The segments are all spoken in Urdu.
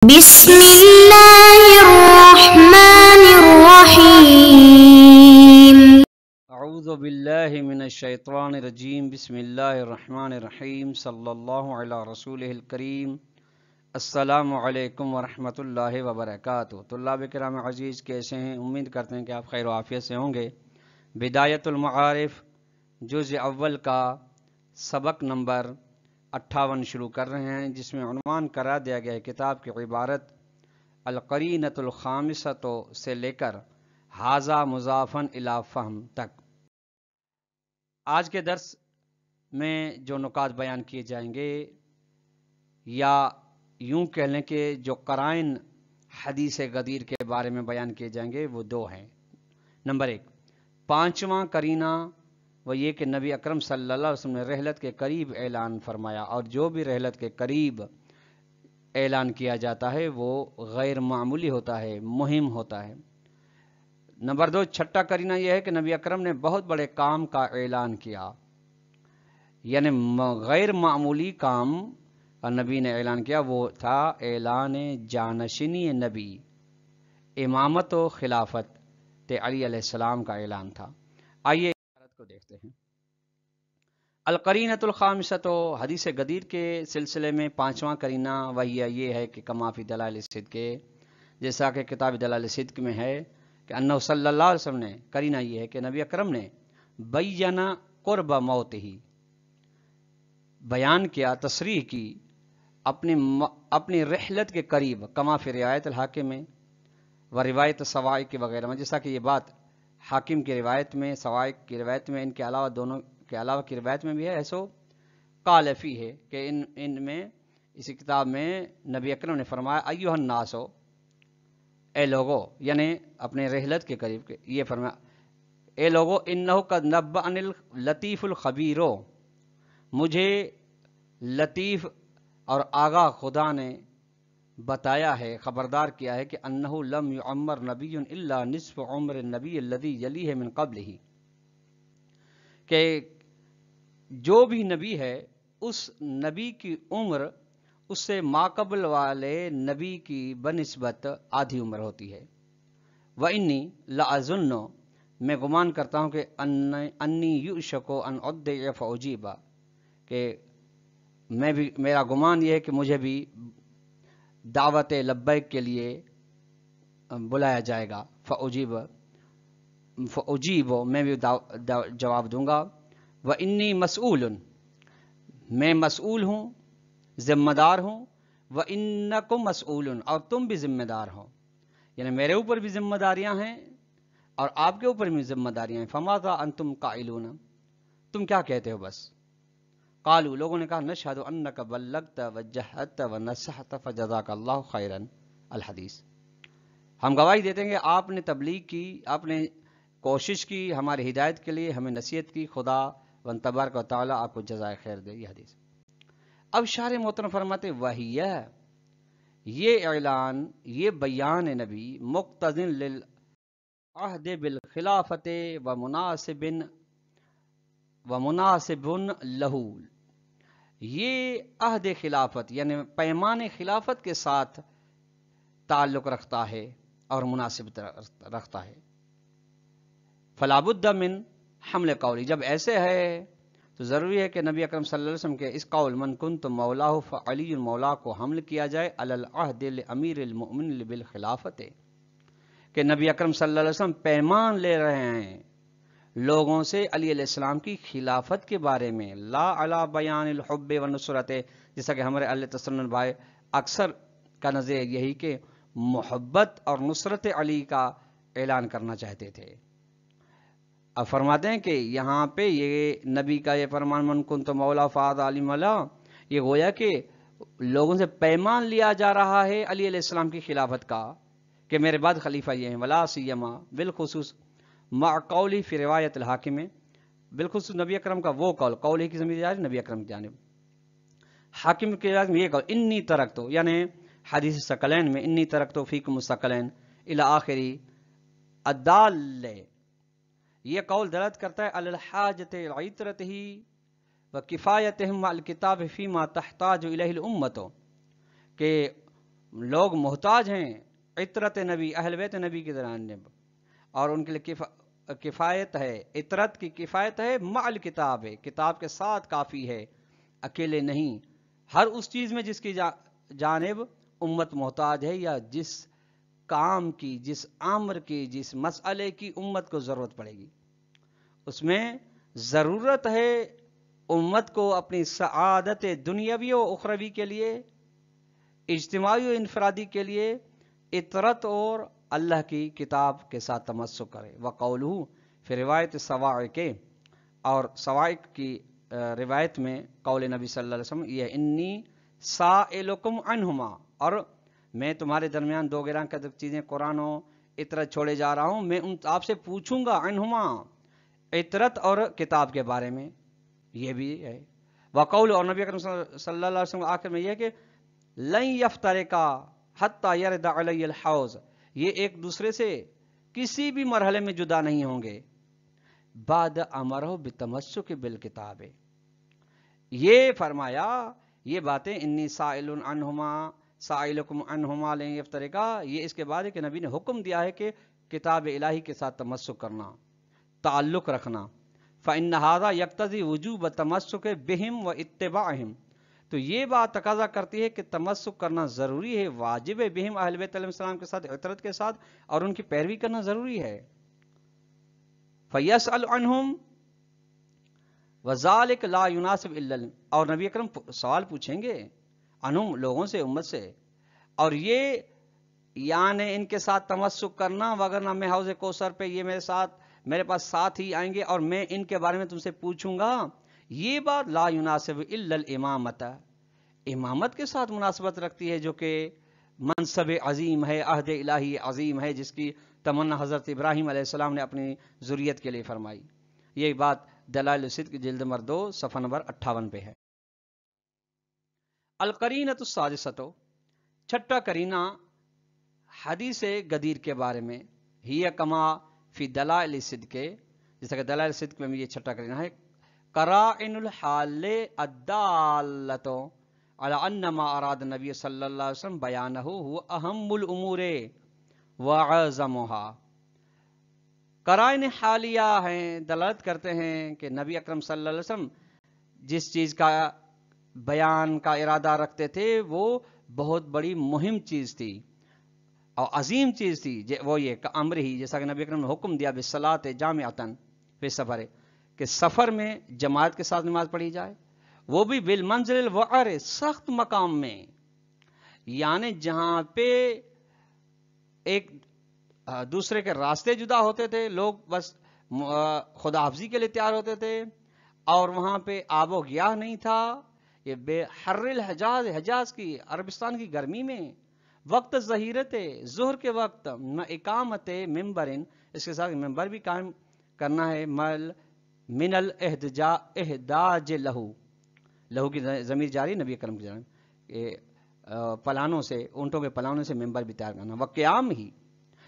بسم اللہ الرحمن الرحیم اعوذ باللہ من الشیطان الرجیم بسم اللہ الرحمن الرحیم صلی اللہ علی رسولہ الکریم السلام علیکم ورحمۃ اللہ وبرکاتہ۔ طلاب کرام عزیز کیسے ہیں؟ امید کرتے ہیں کہ آپ خیر و عافیت سے ہوں گے۔ بدایت المعارف جزء اول کا سبق نمبر 58 شروع کر رہے ہیں، جس میں عنوان قرار دیا گیا ہے کتاب کی عبارت القرینۃ الخامسۃ سے لے کر ھذا مضافن الی فہم تک۔ آج کے درس میں جو نکات بیان کیے جائیں گے، یا یوں کہہ لیں کہ جو قرائن حدیث غدیر کے بارے میں بیان کیے جائیں گے، وہ دو ہیں۔ نمبر 1، پانچواں قرینہ وہ یہ کہ نبی اکرم صلی اللہ علیہ وسلم نے رحلت کے قریب اعلان فرمایا، اور جو بھی رحلت کے قریب اعلان کیا جاتا ہے وہ غیر معمولی ہوتا ہے، مہم ہوتا ہے۔ نمبر 2، چھٹا قرینہ یہ ہے کہ نبی اکرم نے بہت بڑے کام کا اعلان کیا، یعنی غیر معمولی کام نبی نے اعلان کیا، وہ تھا اعلان جانشینی نبی، امامت و خلافت علی علیہ السلام کا اعلان تھا۔ آئیے کو دیکھتے ہیں۔ القرینۃ الخامسۃ، حدیث غدیر کے سلسلے میں پانچواں قرینہ وہی یہ ہے کہ کما فی دلائل الصدق، جیسا کہ کتاب دلائل الصدق میں ہے کہ انہ صلی اللہ علیہ وسلم نے، قرینہ یہ ہے کہ نبی اکرم نے بینا قرب موت ہی، بیان کیا، تصریح کی اپنی رحلت کے قریب، کما فی روایت الحاکم میں و روایت سوائق وغیرہ میں، جیسا کہ یہ بات حاکم کی روایت میں، سوائق کی روایت میں، ان کے علاوہ دونوں کے علاوہ کی روایت میں بھی ہے، ایسو قال فی ہے کہ ان میں اسی کتاب میں نبی اکرم نے فرمایا ایھا الناس، اے لوگو، یعنی اپنے رحلت کے قریب یہ فرمایا اے لوگو، انہ قد نبأنی اللطیف الخبیر، مجھے لطیف اور آگاہ خدا نے بتایا ہے، خبردار کیا ہے کہ انہ لم یعمر نبی الا نصف عمر النبی الذی یلیہ من قبلہ، کہ جو بھی نبی ہے اس نبی کی عمر اس سے ماقبل والے نبی کی بنسبت آدھی عمر ہوتی ہے۔ وانی لأظن، میں گمان کرتا ہوں کہ انی یؤشک ان ادعی فاجیب، کہ میرا گمان یہ ہے کہ مجھے بھی دعوت لبیک کے لیے بلایا جائے گا، فاجیب، میں بھی جواب دوں گا۔ وانی مسئول، میں مسئول ہوں، ذمہ دار ہوں، وانکم مسئول، اور تم بھی ذمہ دار ہو، یعنی میرے اوپر بھی ذمہ داریاں ہیں اور آپ کے اوپر بھی ذمہ داریاں ہیں۔ فماذا انتم قائلون، تم کیا کہتے ہو؟ بس قالوا، لوگوں نے کہا نشہد انک بلغت وجہدت ونصحت فجزاک اللہ خیرا الحدیث، ہم گواہی دیتے ہیں کہ آپ نے تبلیغ کی، آپ نے کوشش کی ہماری ہدایت کے لیے، ہمیں نصیحت کی، خدا ون تبارک و تعالیٰ آپ کو جزائے خیر دے۔ یہ حدیث۔ اب شارح محترم فرماتے وہی یہ اعلان، یہ بیان نبی مقتضن للعہد بالخلافت ومناسب لہو، یہ عہد خلافت یعنی پیمان خلافت کے ساتھ تعلق رکھتا ہے اور مناسب رکھتا ہے۔ فلا بد من حمل قولی، جب ایسے ہے تو ضروری ہے کہ نبی اکرم صلی اللہ علیہ وسلم کے اس قول من کنت مولاہ فعلی مولا کو حمل کیا جائے علی العہد لامیر المؤمنین بالخلافت، کہ نبی اکرم صلی اللہ علیہ وسلم پیمان لے رہے ہیں لوگوں سے علی علیہ السلام کی خلافت کے بارے میں، لا علی بیان الحب والنصرت، جیسا کہ ہمارے اہل تسنن بھائی اکثر کا نظریہ یہی کہ محبت اور نصرت علی کا اعلان کرنا چاہتے تھے۔ اب فرماتے ہیں کہ یہاں پہ یہ نبی کا یہ فرمان من کنت مولا فاذ علی مولا، یہ گویا کہ لوگوں سے پیمان لیا جا رہا ہے علی علیہ السلام کی خلافت کا، کہ میرے بعد خلیفہ یہ ہیں، ولا سیما بالخصوص مع قولی فی روایت الحاکم، بالخصوص نبی اکرم کا وہ قول، قول ہی کی ضمیر جاری نبی اکرم کی جانب، حاکم کے جانب یہ قول انی ترکتو، یعنی حدیث ثقلین میں انی ترکتو فیکم الثقلین الی آخری الدال، یہ قول دلالت کرتا ہے علی الحاجت عطرتہ و کفایتہم مع الکتاب فیما تحتاج الیہ الامت، کہ لوگ محتاج ہیں عطرت نبی اہل بیت نبی کی جانب، اور ان کے لیے کفایت ہے، عطرت کی کفایت ہے، مع کتاب ہے، کتاب کے ساتھ کافی ہے، اکیلے نہیں۔ ہر اس چیز میں جس کی جانب امت محتاج ہے، یا جس کام کی، جس امر کی، جس مسئلے کی امت کو ضرورت پڑے گی، اس میں ضرورت ہے امت کو اپنی سعادت دنیاوی و اخروی کے لیے، اجتماعی و انفرادی کے لیے عطرت اور اللہ کی کتاب کے ساتھ تمسک کرے۔ وقولہ، پھر روایت سوائق کے، اور سوائق کی روایت میں قول نبی صلی اللہ علیہ وسلم یہ انی سائلکم عنہما، اور میں تمہارے درمیان دو گراں قدر چیزیں قرآن و عطرت چھوڑے جا رہا ہوں، میں آپ سے پوچھوں گا عنہما، عطرت اور کتاب کے بارے میں، یہ بھی ہے۔ وقول، اور نبی اکرم صلی اللہ علیہ وسلم آخر میں یہ کہ لن یفترقا حتی یرد علی الحوض، یہ ایک دوسرے سے کسی بھی مرحلے میں جدا نہیں ہوں گے، بعد امرہ بتمسک بالکتاب، یہ فرمایا یہ باتیں انی سائل عنہما سائلکم عنہما لن یفترقا، یہ اس کے بعد ہے کہ نبی نے حکم دیا ہے کہ کتاب الہی کے ساتھ تمسک کرنا، تعلق رکھنا۔ فإن هذا يقتضي وجوب التمسك بهم واتباعهم، تو یہ بات تقاضا کرتی ہے کہ تمسک کرنا ضروری ہے، واجب ہے، بہم اہل بیت علیہ السلام کے ساتھ، عطرت کے ساتھ، اور ان کی پیروی کرنا ضروری ہے۔ فَيَسْأَلُ عَنْهُمْ وَذَلِكَ لَا يُنَاسِبُ إِلَّا، اور نبی اکرم سوال پوچھیں گے انہم، لوگوں سے، امت سے، اور یہ یعنی ان کے ساتھ تمسک کرنا، وگرنہ میں حوض کوثر پہ یہ میرے پاس ساتھ ہی آئیں گے اور میں ان کے بارے میں تم سے پوچھوں گا، یہ بات لا يناسب الا الامامت، امامت کے ساتھ مناسبت رکھتی ہے، جو کہ منصب عظیم ہے، عہد الہی عظیم ہے، جس کی تمنا حضرت ابراہیم علیہ السلام نے اپنی ذریت کے لیے فرمائی۔ یہ بات دلائل الصدق جلد نمبر 2 صفحہ نمبر 58 پہ ہے۔ القرینۃ السادسۃ، چھٹا قرینہ حدیث غدیر کے بارے میں، ہی کما فی دلائل الصدق، جیسا کہ دلائل الصدق میں یہ چھٹا قرینہ ہے، قرائن الحال الدالۃ علی ان ما اراد النبی صلی اللہ علیہ وسلم بیانہ هو اہم الامور واعظمها، قرائن حالیہ ہیں، دلالت کرتے ہیں کہ نبی اکرم صلی اللہ علیہ وسلم جس چیز کا بیان کا ارادہ رکھتے تھے وہ بہت بڑی مہم چیز تھی اور عظیم چیز تھی، وہ یہ کہ امر ہی، جیسا کہ نبی اکرم نے حکم دیا بالصلاۃ جامعۃً فی السفر، کہ سفر میں جماعت کے ساتھ نماز پڑھی جائے، وہ بھی بالمنزل الوعر، سخت مقام میں، یعنی جہاں پہ ایک دوسرے کے راستے جدا ہوتے تھے، لوگ بس خدا حافظی کے لیے تیار ہوتے تھے، اور وہاں پہ آب و گیاہ نہیں تھا، یہ بے حر الحجاز، حجاز کی، عربستان کی گرمی میں، وقت ظہیرت، ظہر کے وقت، اقامت ممبرن، اس کے ساتھ ممبر بھی قائم کرنا ہے، من الاحداج لہو کی ضمیر جاری نبی اکرم کی جانب، پلانوں سے، اونٹوں کے پلانوں سے ممبر بھی تیار کرنا، وقیام ہی،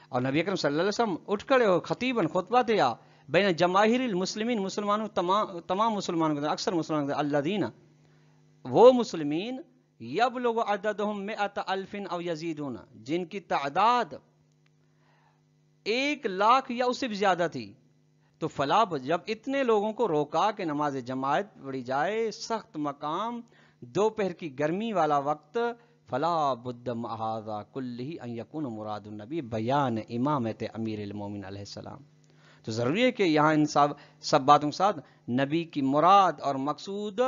اور نبی اکرم صلی اللہ علیہ وسلم اٹھ کھڑے ہو خطیباً، خطبہ دیا، بین جماہیر المسلمین، مسلمانوں، تمام مسلمانوں کے، اکثر مسلمانوں کے، الذین، وہ مسلمین، یبلغ عددہم 100,000 او یزیدون، جن کی تعداد 100,000 یا اس سے بھی زیادہ تھی، تو فلا، جب اتنے لوگوں کو روکا کہ نماز جماعت پڑھی جائے، سخت مقام، دوپہر کی گرمی والا وقت، فلا بد مع ھذا کلہ ان یکون مراد النبی بیان امامت امیر المومنین علیہ السلام، تو ضروری ہے کہ یہاں ان سب باتوں کے ساتھ نبی کی مراد اور مقصود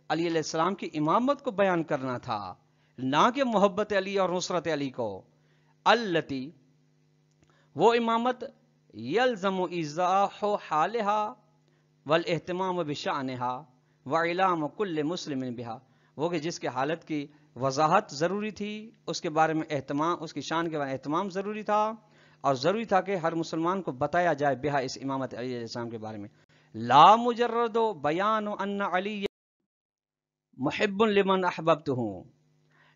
علی علیہ السلام کی امامت کو بیان کرنا تھا، نہ کہ محبت علی اور نصرت علی کو، التی، وہ امامت، یلزم ایضاح حالہا والاہتمام بشأنہا واعلام کل مسلم بہا، وہ کہ جس کے حالت کی وضاحت ضروری تھی، اس کے بارے میں اہتمام، اس کی شان کے بارے میں اہتمام ضروری تھا، اور ضروری تھا کہ ہر مسلمان کو بتایا جائے بہا، اس امامت علی علیہ السلام کے بارے میں، لا مجرد بیان ان علی محب لمن احببتہ،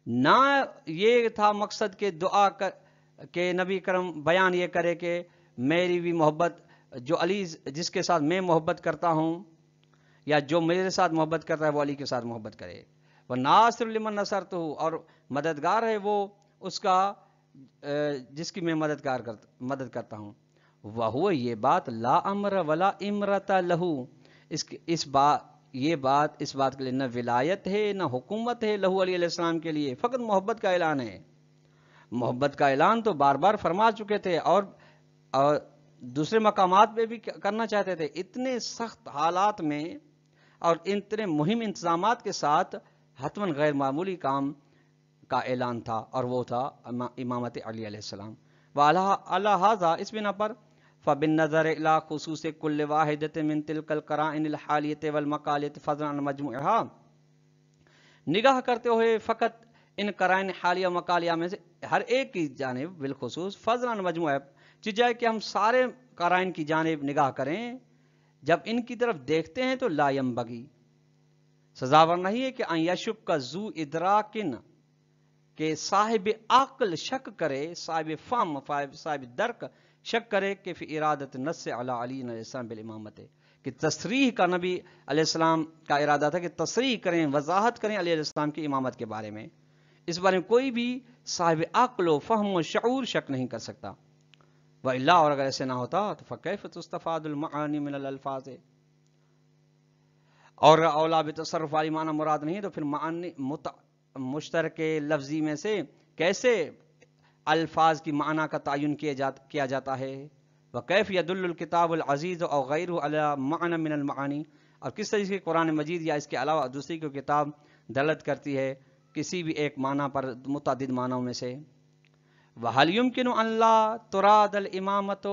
نہ یہ تھا مقصد کہ دعا کہ نبی کرم بیان یہ کرے کہ میری بھی محبت، جو علی جس کے ساتھ میں محبت کرتا ہوں، یا جو میرے ساتھ محبت کرتا ہے وہ علی کے ساتھ محبت کرے، وہ ناصر لمن نصرتہ، اور مددگار ہے وہ اس کا جس کی میں مدد کرتا ہوں. وہو یہ بات لا امر ولا امرت لہو، اس بات کے لیے نہ ولایت ہے نہ حکومت ہے لہو علیہ السلام کے لیے، فقط محبت کا اعلان ہے. محبت کا اعلان تو بار بار فرما چکے تھے اور دوسرے مقامات پہ بھی کرنا چاہتے تھے. اتنے سخت حالات میں اور اتنے مہم انتظامات کے ساتھ حتماً غیر معمولی کام کا اعلان تھا، اور وہ تھا امامت علی علیہ السلام. وعلی ھذا، اس بنا پر فبالنظر الى خصوص كل واحدة من تلك القرائن الحالیة والمقالیة فضلا عن مجموعها، نگاہ کرتے ہوئے فقط ان قرائن حالیہ و مقالیہ میں سے ہر ایک کی جانب بالخصوص فضلا عن مجموعہ، چاہے کہ ہم سارے قرائن کی جانب نگاہ کریں، جب ان کی طرف دیکھتے ہیں تو لا ينبغی، سزاور نہیں ہے کہ ان یشک ذو ادراکن، کہ صاحب عقل شک کرے، صاحب فہم صاحب درک شک کرے کہ فی ارادت نص علی علی علیہ السلام بالامامت، کہ تصریح کا نبی علیہ السلام کا ارادہ تھا کہ تصریح کریں، وضاحت کریں علی علیہ السلام کی امامت کے بارے میں. اس بارے میں کوئی بھی صاحب عقل و فہم و شعور شک نہیں کر سکتا. وَإِلَّا، اور اگر ایسے نہ ہوتا تو فَكَيْفَ تُسْتَفَادُ الْمَعَانِ مِنَ الْأَلْفَاظِ، اور اولا بتصرف والی معنی مراد نہیں تو پھر معنی مشترک لفظی میں سے کیسے الفاظ کی معنی کا تعین کیا جاتا ہے. وَكَيْفَ يَدُلُّ الْكِتَابُ الْعَزِيزُ أَوْ غَيْرُهُ عَلَى مَعْنًى مِنَ الْمَعَانِي، اور کس طریقے سے قرآن مجید یا اس کے علاوہ دوسری کوئی کتاب دلالت کرتی ہے کسی بھی ایک معنی پر متعدد معنوں میں سے. وَهَلْ يُمْكِنُ أَنْ لَا تُرَادَ الْإِمَامَةُ،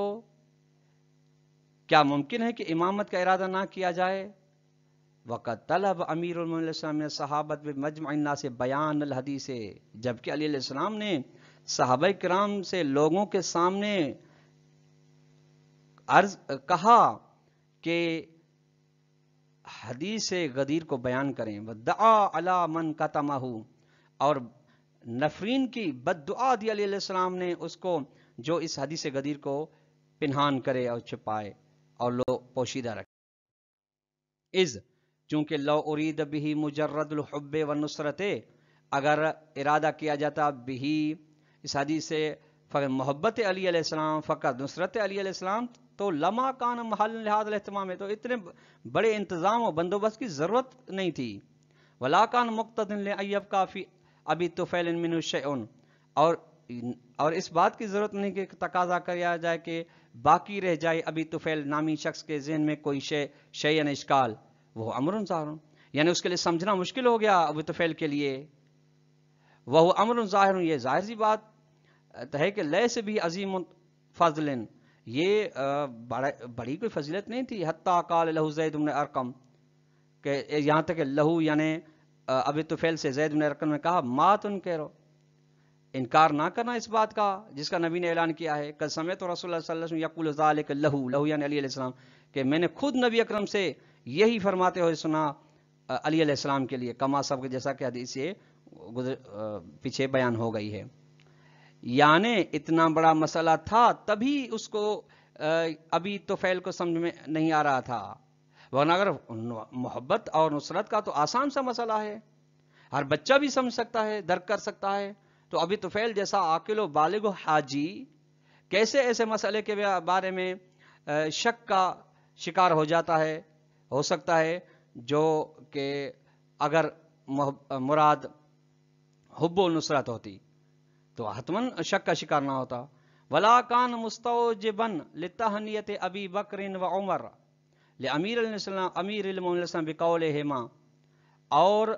کیا ممکن ہے کہ امامت کا ارادہ نہ کیا جائے. وقت طلب امیر المومنین علیہ السلام نے صحابت بمجمع الناس بیان الحدیث، جبکہ علی علیہ السلام نے صحابہ کرام سے لوگوں کے سامنے کہا کہ حدیث غدیر کو بیان کریں. ودعا علی من کتمہ، اور نفرین کی بد دعا دی علیہ السلام نے اس کو جو اس حدیث غدیر کو پنہان کرے اور چھپائے اور لو پوشیدہ رکھے. از، چونکہ لو ارید بھی مجرد الحب والنصرت، اگر ارادہ کیا جاتا بھی اس حدیث سے فقط محبت علی علیہ السلام، فقط نصرت علی علیہ السلام، تو لما کان محل لحاظ الاہتمام، تو اتنے بڑے انتظام و بندوبست کی ضرورت نہیں تھی. ولا کان مقتض لان یبقى فی ابی طفیل منہ شیء، اور اس بات کی ضرورت نہیں کہ تقاضا کیا جائے کہ باقی رہ جائے ابی طفیل نامی شخص کے ذہن میں کوئی شیء اشکال. وہ امر ظاہر، یعنی اس کے لیے سمجھنا مشکل ہو گیا ابو طفیل کے لیے. وہ امر ظاہر، یہ ظاہر سی بات ہے کہ لیس بھی عظیم فضل، یہ بڑی کوئی فضیلت نہیں تھی. حتیٰ قال لہو زید بن ارقم، کہ یہاں تک کہ لہو یعنی ابو طفیل سے زید بن ارقم نے کہا ما تنکرو، انکار نہ کرنا اس بات کا جس کا نبی نے اعلان کیا ہے. قد سمعت رسول اللہ صلی اللہ علیہ وسلم یقول ذلک لہو یعنی علی علیہ السلام، کہ میں نے خود نبی اکرم سے یہی فرماتے ہوئے سنا علی علیہ السلام کے لیے. کما سب کے جیسا کہ حدیث سے پیچھے بیان ہو گئی ہے. یعنی اتنا بڑا مسئلہ تھا تبھی اس کو ابھی طفیل کو سمجھ میں نہیں آ رہا تھا، ورنہ اگر محبت اور نصرت کا تو آسان سا مسئلہ ہے، ہر بچہ بھی سمجھ سکتا ہے، درک کر سکتا ہے. تو ابھی طفیل جیسا عاقل و بالغ و حاجی کیسے ایسے مسئلے کے بارے میں شک کا شکار ہو جاتا ہے، ہو سکتا ہے، جو کہ اگر مراد حب و نصرت ہوتی تو حتماً شک کا شکار نہ ہوتا. ولا کان مستوجبا لتہنیت ابی بکر و عمر لامیر المومنین بقولہما، اور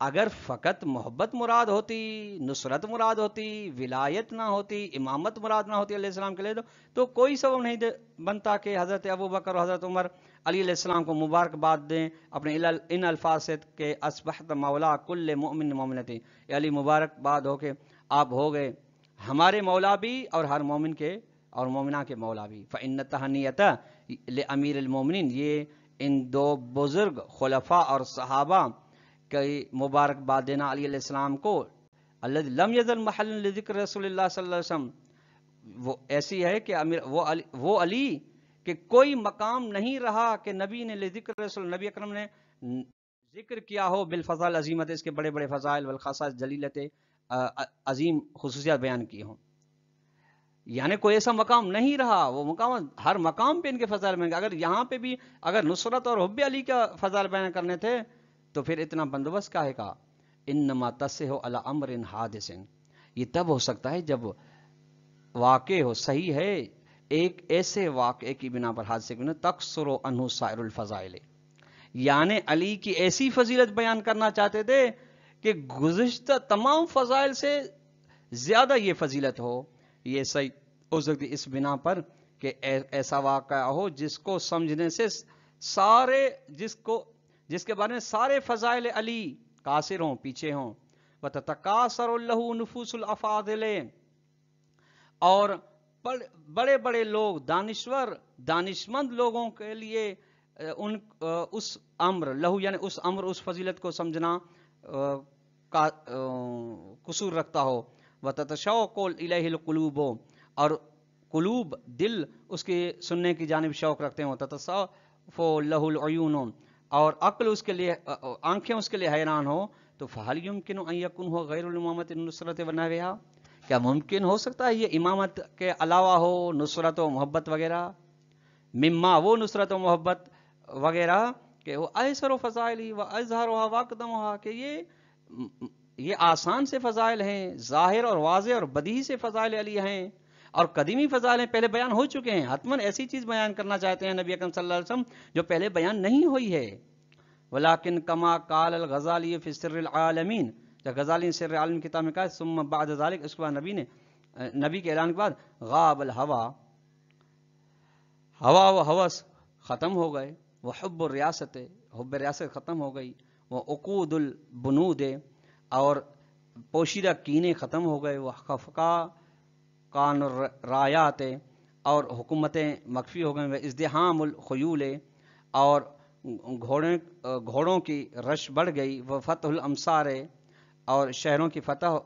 اگر فقط محبت مراد ہوتی، نصرت مراد ہوتی، ولایت نہ ہوتی، امامت مراد نہ ہوتی علیہ السلام کے لیے تو کوئی سبب نہیں بنتا کہ حضرت ابو بکر و حضرت عمر علی علیہ السلام کو مبارکباد دیں اپنے ان الفاظ سے کہ اصبحت مولا کل مؤمن مومنتی، علی مبارکباد ہو کہ آپ ہو گئے ہمارے مولا بھی اور ہر مومن کے اور مومنہ کے مولا بھی. فإن تہنیت لامیر المومنین، یہ ان دو بزرگ خلفاء اور صحابہ کی مبارکباد دینا علی علیہ السلام کو، الذی لم یزل محل لذکر رسول اللہ صلی اللہ علیہ وسلم، وہ ایسی ہے کہ وہ علی کہ کوئی مقام نہیں رہا کہ نبی نے لذکر رسول، نبی اکرم نے ذکر کیا ہو بالفضائل عظیمت، اس کے بڑے بڑے فضائل والخصائص جلیلت عظیم خصوصیات بیان کی ہوں. یعنی کوئی ایسا مقام نہیں رہا، وہ مقام ہر مقام پہ ان کے فضائل بیان. اگر یہاں پہ بھی اگر نصرت اور حب علی کا فضائل بیان کرنے تھے تو پھر اتنا بندوبست کاہے کا؟ انما تصح علی امر حادث، یہ تب ہو سکتا ہے جب واقع ہو، صحیح ہے، ایک ایسے واقعے کی بنا پر، حادثے کی بنا تکثر عنہ سائر الفضائل. یعنی علی کی ایسی فضیلت بیان کرنا چاہتے تھے کہ گزشتہ تمام فضائل سے زیادہ یہ فضیلت ہو. یہ صحیح ہو سکتی اس بنا پر کہ ایسا واقعہ ہو جس کو سمجھنے سے سارے جس کے بارے میں سارے فضائل علی قاصر ہوں، پیچھے ہوں. وَتَتَقَاصَرُ لَهُ نُفُوسُ الْأَفَاضِلِ، اور بڑے بڑے لوگ، دانشمند لوگوں کے لیے اس امر لہو یعنی اس امر، اس فضیلت کو سمجھنا کا قصور رکھتا ہو. وَتَتَشَوْقُ إِلَيْهِ الْقُلُوبُ، اور قلوب، دل اس کے سننے کی جانب شوق رکھتے ہیں. وَتَتَصَفُّ لَهُ الْعُيُونُ، اور عقل اس کے لیے، آنکھیں اس کے لیے حیران ہو. تو فَهَلْ يُمْكِنُ أَن يَكُونَ هُوَ غَيْرُ الْإِمَامَةِ النُّصْرَةِ وَنَحْوِهَا، کیا ممکن ہو سکتا ہے یہ امامت کے علاوہ ہو نصرت و محبت وغیرہ؟ مما، وہ نصرت و محبت وغیرہ کہ وہ ایسر و فضائلی و اظہرها واقدمها، کہ یہ آسان سے فضائل ہیں، ظاہر اور واضح اور بدیہی سے فضائل علی ہیں، اور قدیمی فضائل ہیں، پہلے بیان ہو چکے ہیں. حتماً ایسی چیز بیان کرنا چاہتے ہیں نبی اکرم صلی اللہ علیہ وسلم جو پہلے بیان نہیں ہوئی ہے. ولیکن کما قال الغزالی فی سر العالمین، جب غزالی نے سر العالمین کتاب میں کہا ثم بعد ذلك، اس کے بعد نبی کے اعلان کے بعد غاب الہوا، ہوا و ہوس ختم ہو گئے. وہ حب الریاست، حب ریاست ختم ہو گئی. وہ عقود البنود، اور پوشیدہ کینے ختم ہو گئے. وہ خفقا کان رایات، اور حکومتیں مخفی ہو گئیں. وہ ازدحام الخیول، اور گھوڑوں کی رش بڑھ گئی. وہ فتح الامصار، اور شہروں کی فتح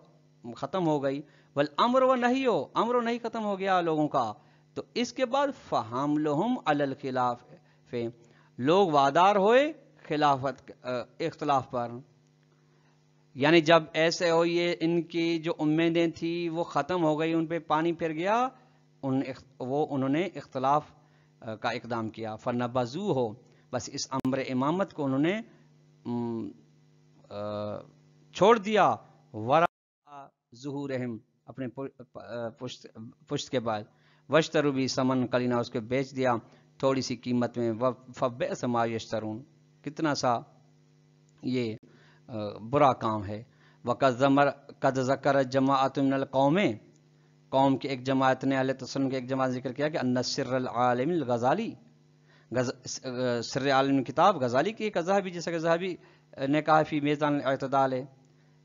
ختم ہو گئی. والامر و نہیو، امر و نہیں ختم ہو گیا لوگوں کا. تو اس کے بعد فحملہم علی الخلاف، لوگ وادار ہوئے خلافت اختلاف پر. یعنی جب ایسے ہو یہ ان کی جو امیدیں تھی وہ ختم ہو گئی، ان پہ پانی پھر گیا، انہوں نے اختلاف کا اقدام کیا. فنبذو ہو، بس اس امر امامت کو انہوں نے چھوڑ دیا. ورا ظہورہم، اپنے پشت کے بعد. وشترو بھی سمن قلینا، اس کو بیچ دیا تھوڑی سی قیمت میں. فبئس ما یشترون، کتنا سا یہ برا کام ہے. وقد ذکر جماعت من القوم، قوم کی ایک جماعت نے، اہل تسلیم کی ایک جماعت ذکر کیا کہ ان سر العالم الغزالی، سر عالم کتاب غزالی کی ایک ذہبی، جیسا کہ ذہبی نے کہا فی میزان الاعتدال ہے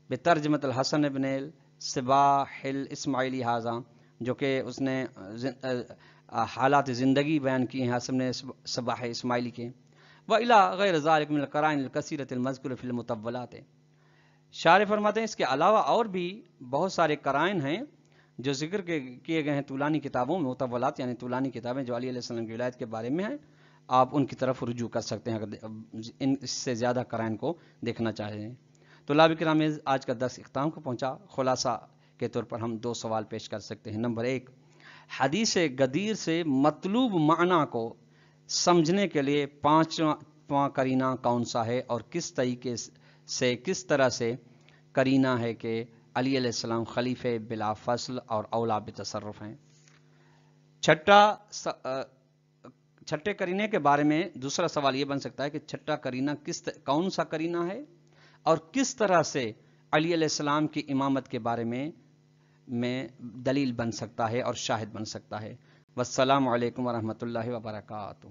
بترجمۃ الحسن ابن الصباح الاسماعیلی ھذا، جو کہ اس نے حالات زندگی بیان کی ہیں حسن نے صباح اسماعیلی کے. وَإِلَى غَيْرِ ذَلِكَ مِنَ الْقَرَائِنِ الْكَثِيرَةِ الْمَذْكُورَةِ فِي الْمُطَوَّلَاتِ. شارح فرماتے ہیں اس کے علاوہ اور بھی بہت سارے قرائن ہیں جو ذکر کیے گئے ہیں طولانی کتابوں میں. مطولات یعنی طولانی کتابیں جو علی علیہ السلام کی ولایت کے بارے میں ہیں، آپ ان کی طرف رجوع کر سکتے ہیں اگر اس سے زیادہ قرائن کو دیکھنا چاہیں. تو طلاب کرام، آج کا درس اختتام کو پہنچا. خلاصہ کے طور پر ہم 2 سوال پیش کر سکتے ہیں. نمبر 1، حدیث غدیر سے مطلوب معنی کو سمجھنے کے لیے 5واں کرینہ کون سا ہے، اور کس طریقے سے، کس طرح سے کرینہ ہے کہ علی علیہ السلام خلیفہ بلا فصل اور اولا بتصرف ہیں. چھٹے کرینے کے بارے میں دوسرا سوال یہ بن سکتا ہے کہ چھٹا کرینہ کون سا کرینہ ہے، اور کس طرح سے علی علیہ السلام کی امامت کے بارے میں دلیل بن سکتا ہے اور شاہد بن سکتا ہے. والسلام علیکم ورحمۃ اللہ وبرکاتہ.